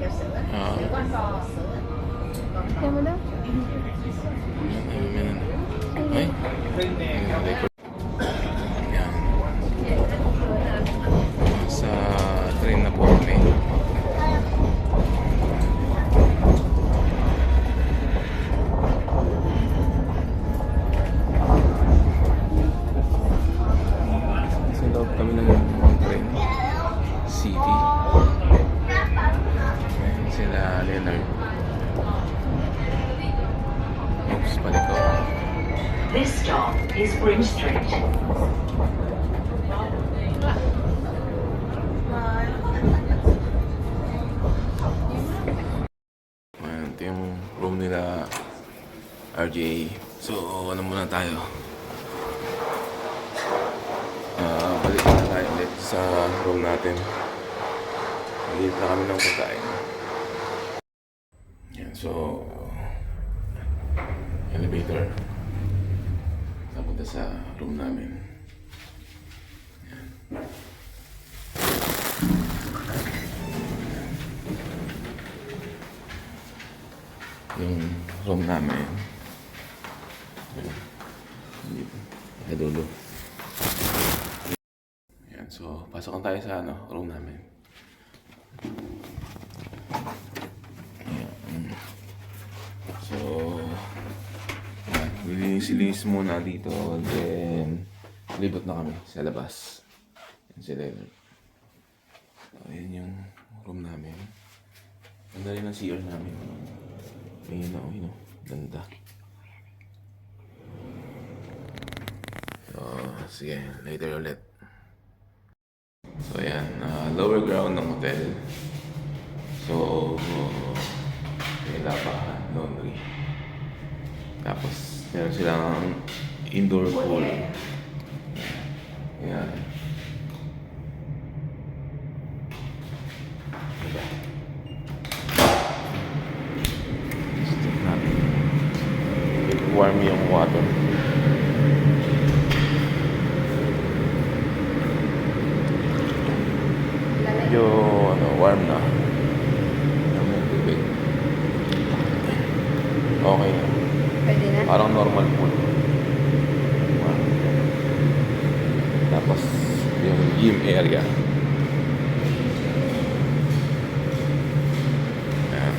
Oo. Kaya mo daw? Ayan. Ay. Ayan. Sa train na po kami. Sa loob kami ng train. City. Ayan sila Leonard. Oops, balik ko. This stop is Bridge Street. Ayan, ito yung room nila RJ. So, ano muna tayo? Balik na tayo ulit sa room natin. Magigit na kami ng pagkain. Ayan, so elevator napunta sa room namin. Ayan. Yung room namin. Ayan, dulo. Ayan, so pasok tayo sa room namin. Ayan. So linis muna dito, then libot na kami sa labas. Yan si Leonard. So, ayan yung room namin. Ganda rin ang CR namin. Ayun o, ganda. So, sige, later ulit. So, ayan, lower ground ng hotel. So, may lava, laundry. Tapos, meron silang indoor pool. Ayan. Step natin. Warm yung water. Medyo, warm na. Yung tubig. Okay na. Pwede na? Parang normal pool. Tapos yung gym area. Ayan.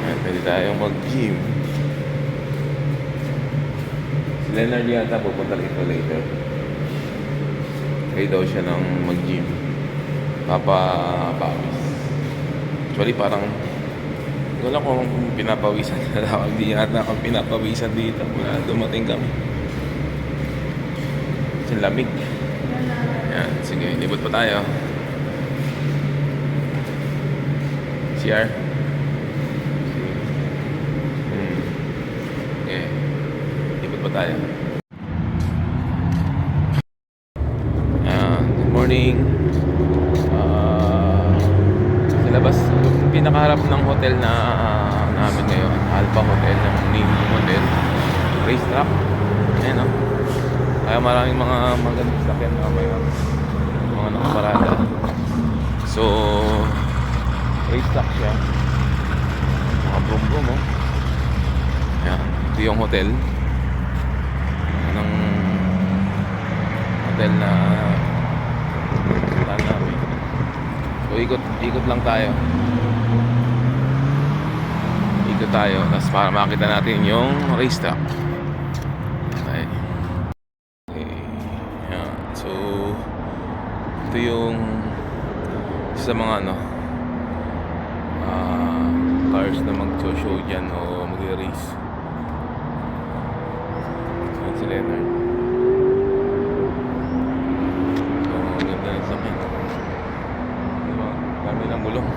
Ayan, pwede tayong mag-gym. Si Leonard yata pupunta rito later. Kaya daw siya ng mag-gym. Papapawis. Actually parang wala kung pinapawisan na ako. Hindi yata akong pinapawisan dito. Wala, dumating kami. Kasi lamig. Yan, sige, libot pa tayo. CR. Okay, libot pa tayo. Good morning. Sa labas, pinakaharap ng hotel na namin ngayon, Alpha Hotel, ng name ng hotel, racetrack. Ayan o. Kaya maraming mga magandang sakyan na ngayon, mga nakaparada. So, racetrack siya. Mga brum-brum o. Ayan, ito yung hotel. Anong hotel na punta namin. So, ikot lang tayo. Ikot tayo, tapos para makita natin yung racetrack. Okay. Yan. So, ito yung isa sa mga cars na mag-show dyan o mag-race. Yan si Leonard. So, ganda ng sakyan. Dami ng gulong.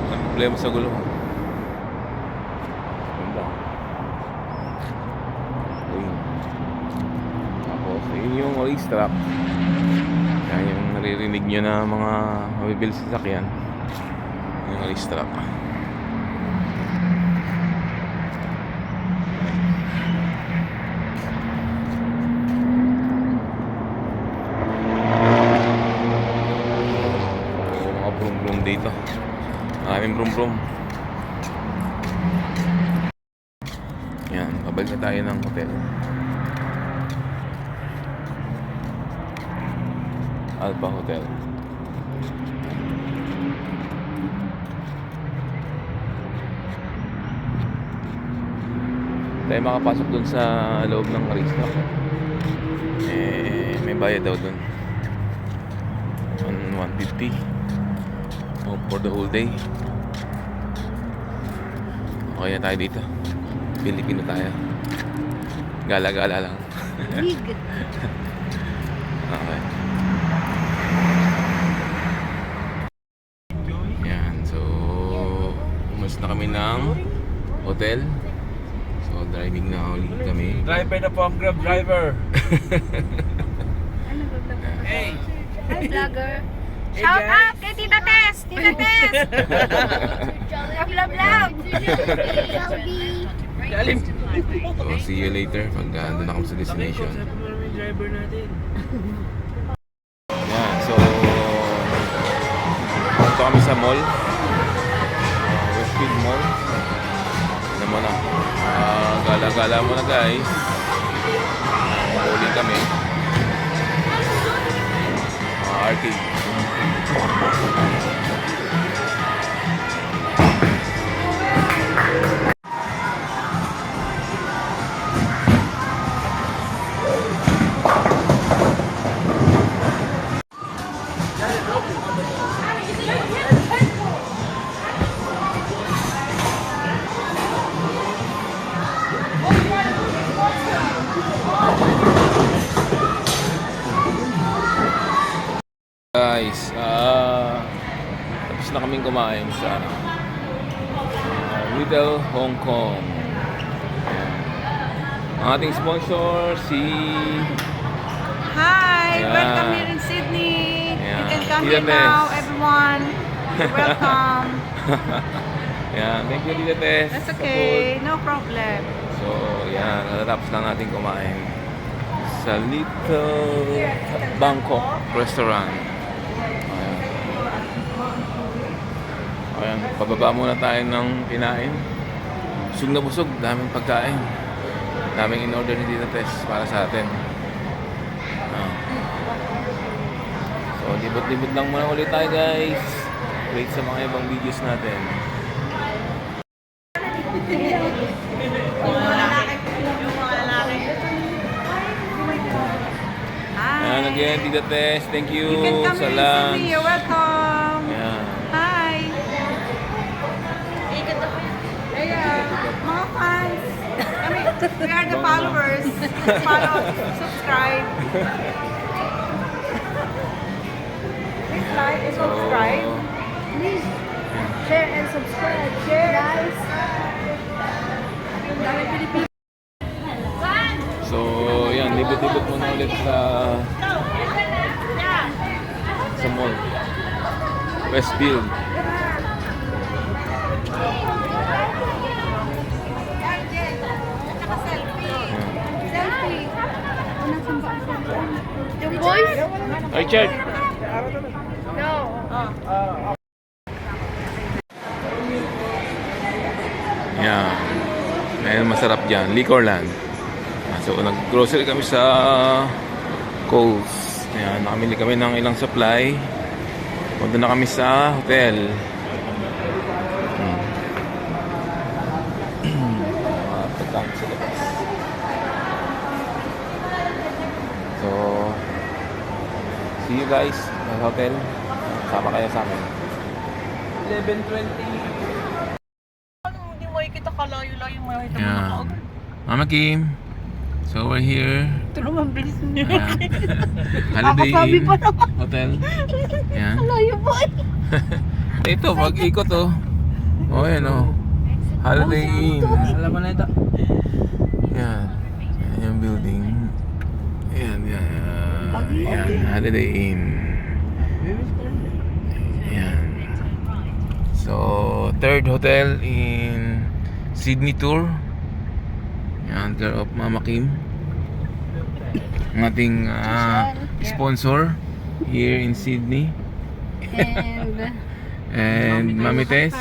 Ang problema sa gulong. Ganda. Ayun. Tapos, ayun yung racetrack. Yan yung naririnig nyo na mga mabibil sa sakyan. Yung racetrack. Napaka-brum brum dito. Maraming brum brum. Yan, pabalik na tayo ng hotel. Alpha Hotel. Tayo makapasok dun sa loob ng racetrack. May bayad daw dun. 150 for the whole day. Okay na tayo dito. Pilipino tayo. Gala-gala lang. Okay. Yan. So, umalis na kami ng hotel. So, driving na ulit kami. Driver na po ang Grab driver. Hey! Hi, vlogger. Shout out kay Tita Tess! Tita Tess! Love, love, love! So, see you later pag doon na kami sa destination. Sabi mo naman yung driver natin. Yan. So, punta kami sa mall. Westfield Mall. Ano mo na. Gala-gala muna guys. Bowling kami. Arcade. Guys, tapos na kaming kumain sa Little Hong Kong. Ayan. Ang ating sponsor si Hi! Ayan. Welcome here in Sydney! Ayan. You can come Tita here now, Tess. everyone! You're welcome! Yan, thank you Tita Tess. That's sa food. okay, no problem. So, yan, natatapos lang natin kumain sa Little Bangkok Restaurant. Ayan. Ayan, pababa muna tayo ng kinain. Busog na busog, daming pagkain. Daming in-order ni Tita Tess para sa atin. Ah. So, libot-libot lang muna ulit tayo guys. Wait sa mga ibang videos natin. Hi! Ayan again, Tita Tess. Thank you, You can come sa here in lunch. Sydney, you're welcome! Ayan. Hi! Ayan, mga fans! I mean, we are the followers. Follow, subscribe. Please like and subscribe. Please share and subscribe. Share, guys. So, yan, libot-libot muna ulit sa mall. Westfield. Selfie. Yung boys? Richard! No. Yan. Ngayon masarap dyan. Liquorland. So, nag-grocery kami sa Coles. Yan, nakamili kami ng ilang supply. Punta na kami sa hotel. Pagkain sa labas. So, see you guys sa hotel. Sama kayo sa amin. 11:20. Hindi mo ikita kalayo-layo mo nakita mo Yan. na Mama Kim. So we're here. Ito naman bilis niyo. Ayan. Holiday sabi Inn pa naman. Hotel. Yan. Layo po. Ito, pag-ikot oh. Oh, yan oh. Holiday Inn. Alam mo na ito. Yan. Yan yung building. Yan, yan. Yan, Holiday Inn. Yan. So, third hotel in Sydney tour. Yan, care of Mama Kim. Ang ating sponsor here in Sydney. And Mami Tess.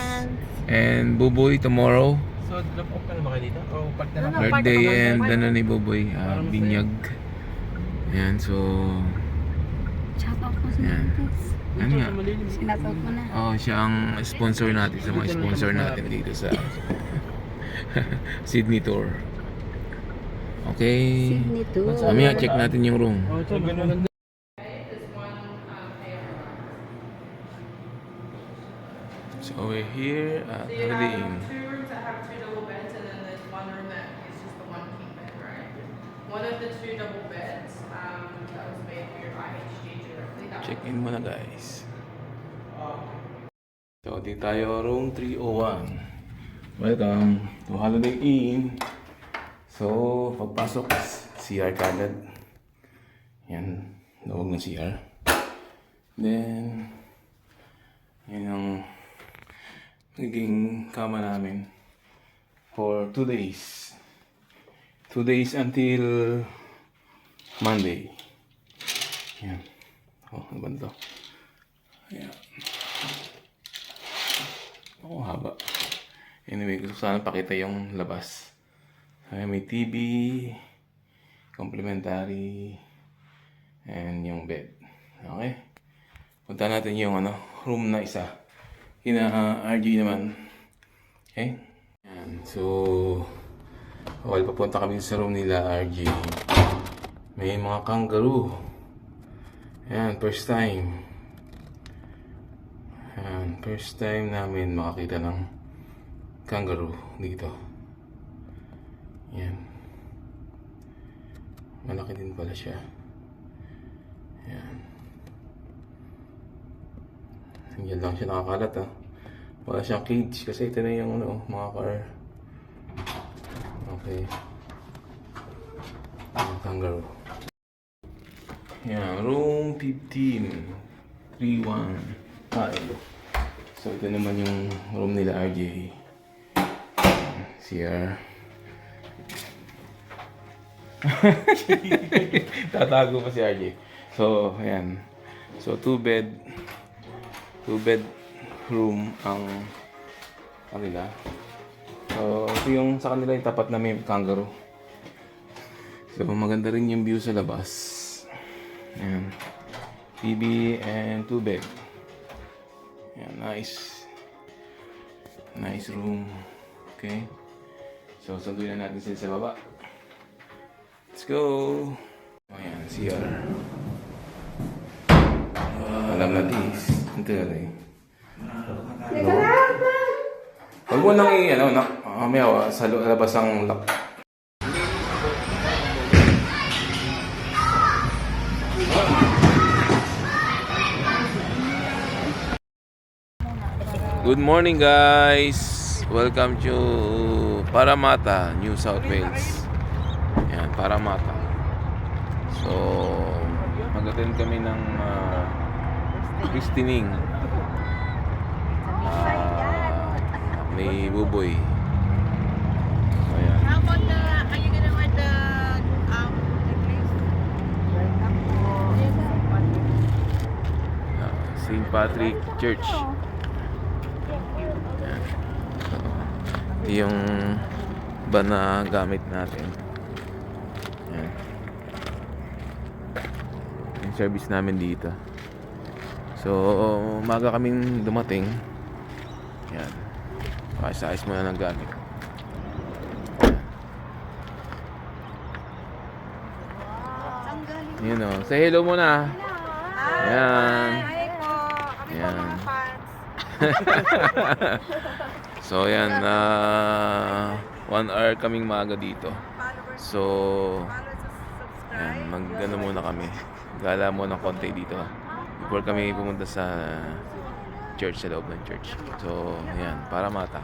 And Buboy tomorrow. So, drop off ka na ba kayo dito? O pag na Birthday and ano ni Buboy. Binyag. Ayan, so... Shoutout mo sa Ayan. Ano nga? Shoutout mo na. Oh, siya ang sponsor natin sa mga sponsor natin dito sa Sydney Tour. Okay. Sydney Tour. Mamaya check natin yung room. Oh, ito, ganun. So we're here at Holiday Inn. Two rooms that have two double beds, and then there's one room that is just the one king bed, right? One of the two double beds that was made for your IHG directly. Check in muna guys. So di tayo room 301. Welcome to Holiday Inn. So pagpasok CR kagad. Yan, loob ng CR. Then yan ang naging kama namin for 2 days. 2 days until Monday. Yan. Oh, ano ba ito? Ayan. Oh, haba. Anyway, gusto sana pakita yung labas. Ay, may TV, complimentary, and yung bed. Okay? Punta natin yung room na isa. Kina RG naman. Okay? Yan. So, while papunta kami sa room nila RG, may mga kangaroo. Ayan, first time. Ayan, first time namin makakita ng kangaroo dito. Ayan. Malaki din pala siya. Ayan. Yan lang siya nakakalat Wala siyang cage kasi ito na yung mga car. Okay. Mga kangaroo. Yan, room 15. 315. So ito naman yung room nila RJ. CR. Tatago pa si RJ. So, ayan. So, 2 bed room ang kanila. So, ito yung sa kanila yung tapat na may kangaroo. So, maganda rin yung view sa labas. Ayan. TV and 2 bed. Ayan, nice. Nice room. Okay. So, sunduin na natin sila sa baba. Let's go! Ayan, CR. Alam na this. Ito na rin. Huwag mo nang mamaya sa labas ang lock. Good morning guys! Welcome to Parramatta, New South Wales. Yan, Parramatta. So, mag-attend kami ng christening ni Buboy. So, yan. How about are you gonna wear the St. Patrick Church. Yan. So, ito yung ba na gamit natin. Yan. Yung service namin dito. So, umaga kaming dumating. Yan. Ayos muna ng gamit. Yun o. Say hello muna. Yan. Hi po. Kami po Yan. mga fans. So, yan. 1 hour kaming maaga dito. Followers. So, Follow, subscribe. yan. Mag-ano muna kami. Gala muna konti dito. Before kami pumunta sa church, sa loob ng church. So, yan. Parramatta.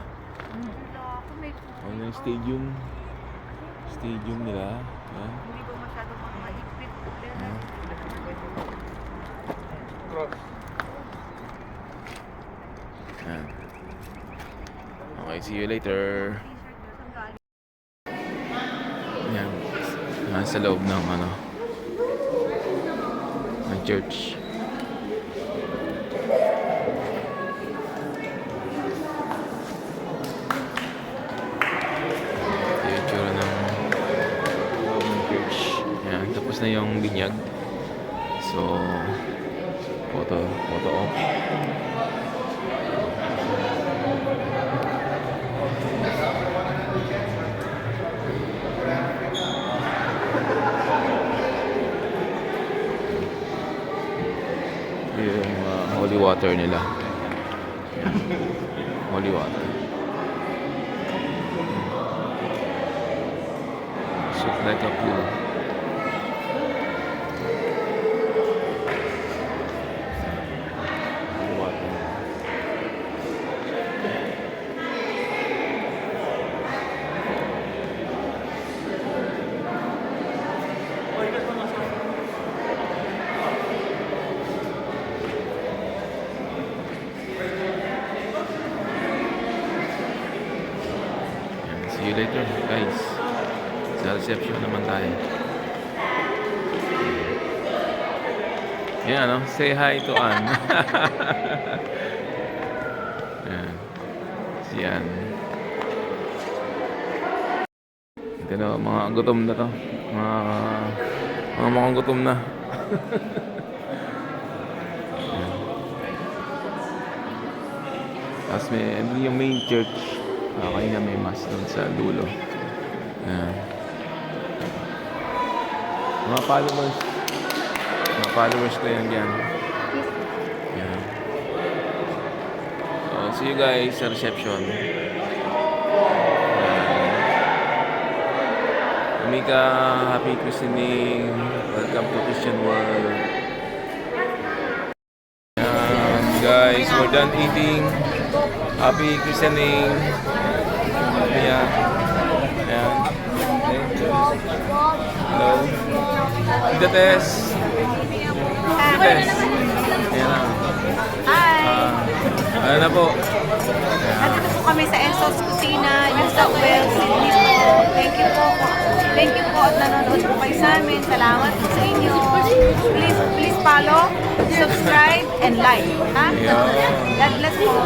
Ano yung stadium? Stadium nila. Yan. Hindi po masyadong mga maigpit. Yan. Yan. Okay, see you later. Yan. Sa loob ng ng church. na yung binyag. So, photo op. Yung holy water nila. Yan. Holy water. Looks like a pool. Holy water. See you later, guys. Sa reception naman tayo. Yan, no? Say hi to Ann. Yan. Si Ann. Ito na, mga gutom na to. Mga gutom na. Yan. Tapos may yung main church. Kanina may mass doon sa dulo. Yan. Mga followers ko yan dyan. Yan. So, see you guys sa reception. Mika, happy christening. Welcome to Christian World. Yan, guys, we're done eating. Happy christening. Mia. Yan. Hello. Tita Tess. Tita Tess. Ayan na. Hi! Ano na po? Nandito po kami sa Enzo's Kusina, New South Wales, Sydney po. Thank you po. Thank you po at nanonood po kayo sa amin. Salamat po sa inyo. Please follow, subscribe, and like. Ha? God bless po.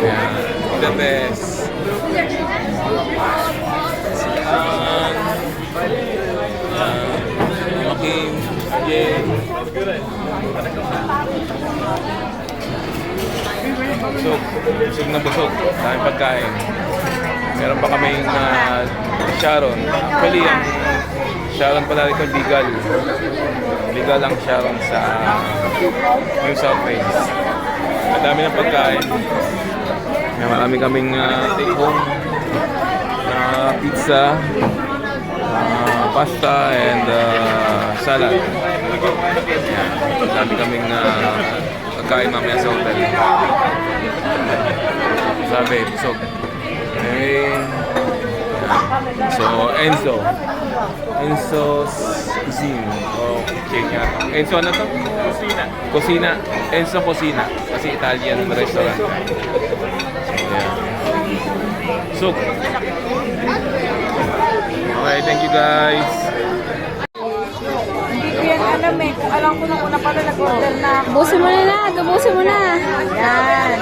Ayan. Tita Tess. Joaquin. Jen. Busog na busog. Daming pagkain. Meron pa kaming Sharon. Actually, ang Sharon pala rito, legal. Legal ang Sharon sa New South Wales. Ang dami ng pagkain. Marami kaming take home na pizza, pasta, and salad. Yan. Ang dami kaming pagkain mamaya sa hotel. Sabi, busog. Okay. So, Enzo's Cuisine. O kitchen yan. Enzo, ano to? Kusina. Enzo Kusina. Kasi Italian restaurant. So, yeah. So, okay, thank you guys. Hindi ko yan alam eh. Kung alam ko nung una pala nag-order na ako. Busin mo na, gabusin mo na. Yan.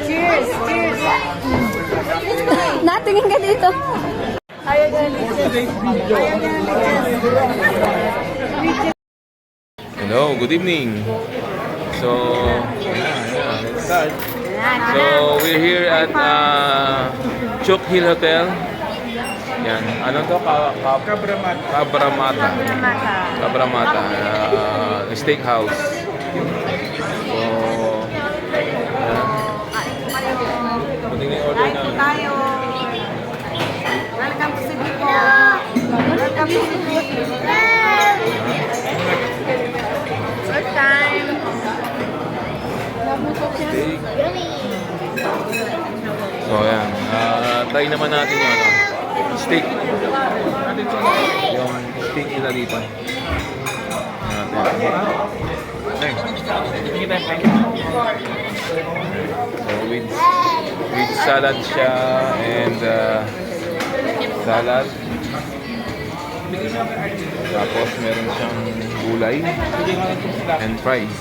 Cheers! Cheers! Natingin ka dito. Ayaw niya na Hello, good evening. So, let's start. So, we're here at Choke Hill Hotel. Yan. Ano to? Cabramata. Cabramata. Steakhouse. So, yan. Pwede na yung order Kain po namin. tayo. Welcome to Sydney po. Welcome to Sydney. First time. Steak. So, yan. Try naman natin yung steak. Yung steak nila dito. So, with salad siya and salad. Tapos meron siyang gulay and fries.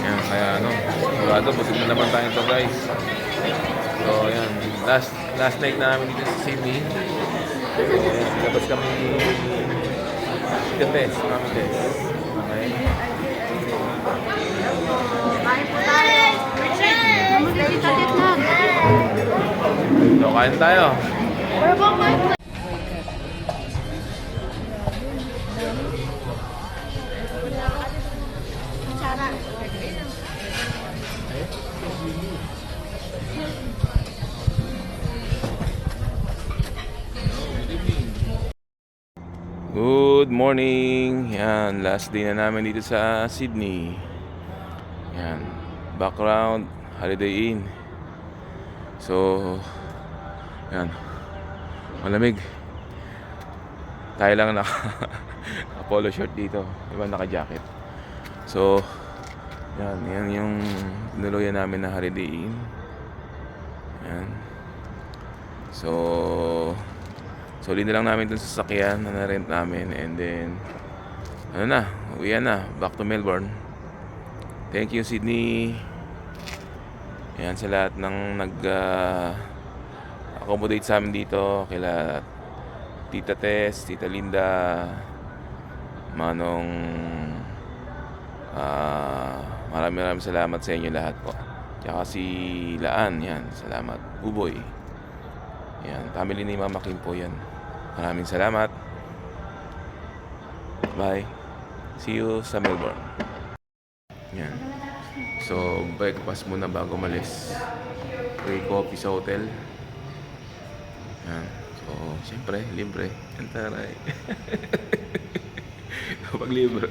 Yan, kaya sigurado busog na naman tayo ito, guys. So, yan. Last night namin dito sa Sydney. So, ayan, labas kami ni Tess, Mami Tess. Okay? Kain po tayo. Namulit na. So, kain tayo. Good morning! Yan, last day na namin dito sa Sydney. Yan, background, Holiday Inn. So, yan, malamig. Tayo lang naka-polo shirt dito, iba naka-jacket. So, yan yung tinuluyan namin na Holiday Inn. Yan. So, solid na lang namin dun sa sasakyan na na-rent namin. And then, ano na, uwian na, back to Melbourne. Thank you, Sydney. Yan sa lahat ng accommodate sa amin dito. Kila Tita Tess, Tita Linda, Manong, maraming salamat sa inyo lahat po. Tsaka si Laan, yan, salamat. Uboy, yan, family ni Mama Kim po yan. Maraming salamat. Bye. See you sa Melbourne. Yan. So, breakfast muna bago malis. Free coffee sa hotel. Yan. So, siyempre, libre. Antaray. Kapag libre,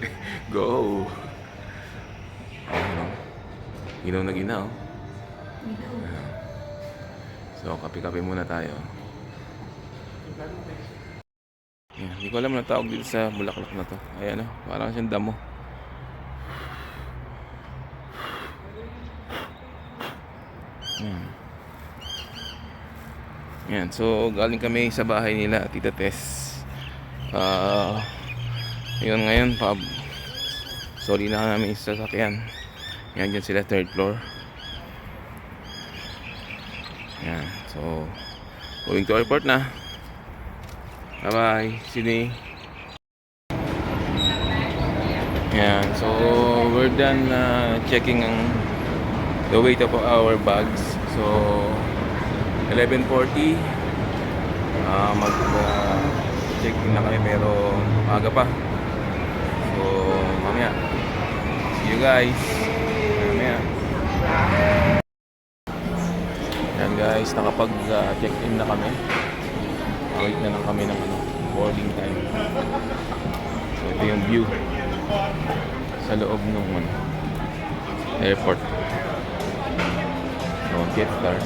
go. Ginaw na ginaw. Yan. So, kape-kape muna tayo. Yan. Hindi ko alam na tawag dito sa bulaklak na to. Ayan o, parang siyang damo. Yan. Yan. So, galing kami sa bahay nila, Tita Tess. Ngayon, sorry na namin sa sasakyan. Yan, dyan sila, third floor. Yan. So, going to airport na. Bye-bye, Sydney. Yan. So, we're done checking the weight of our bags. So, 11:40. Check-in na kami pero maaga pa. So, mamaya. See you guys. Mamaya. Yan guys, nakapag-check-in na kami. Wait na lang kami ng boarding time. So, ito yung view sa loob ng airport. So, Jetstar.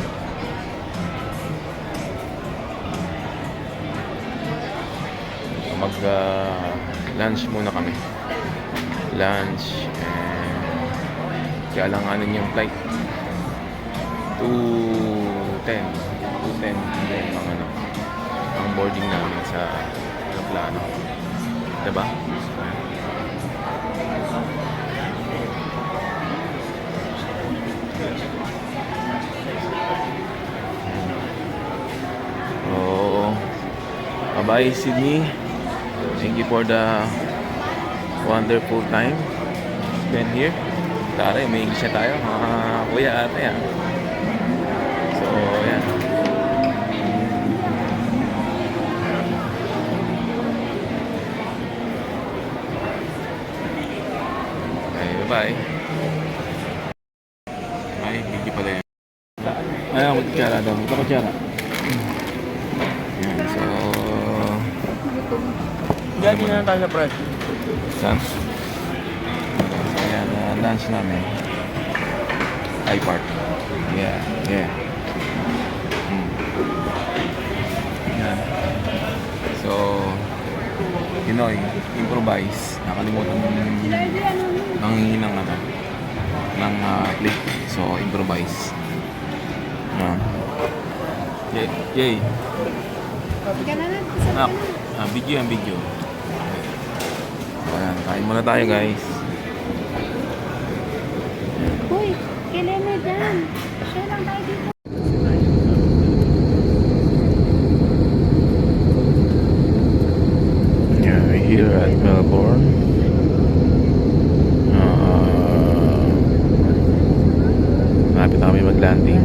So, mag-lunch muna kami. Lunch. Kaya alanganin yung flight. 2:10 ang boarding namin sa aeroplano. Diba? Oh, bye Sydney. Thank you for the wonderful time spent here. Tara, may English na tayo. Mga kuya ate yan. So, yan. Bye. Ay, hindi pala yan. Ay, magkutsara daw. Magkutsara. Yan, so... Gati na tayo sa press. Saan? Ayan, lunch namin. iPark. Yeah. Yan. So, Pinoy, improvise. Nakalimutan nanghingi ng plate. So, improvise. Yay. Video yan, video. Ayan, kain muna tayo guys. Uy, kailan na dyan? Share lang tayo dito. landing.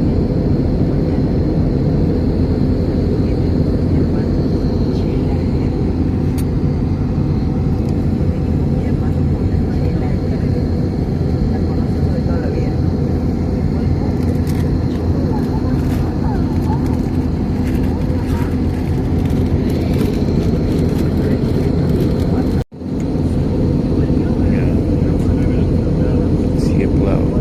Skip low.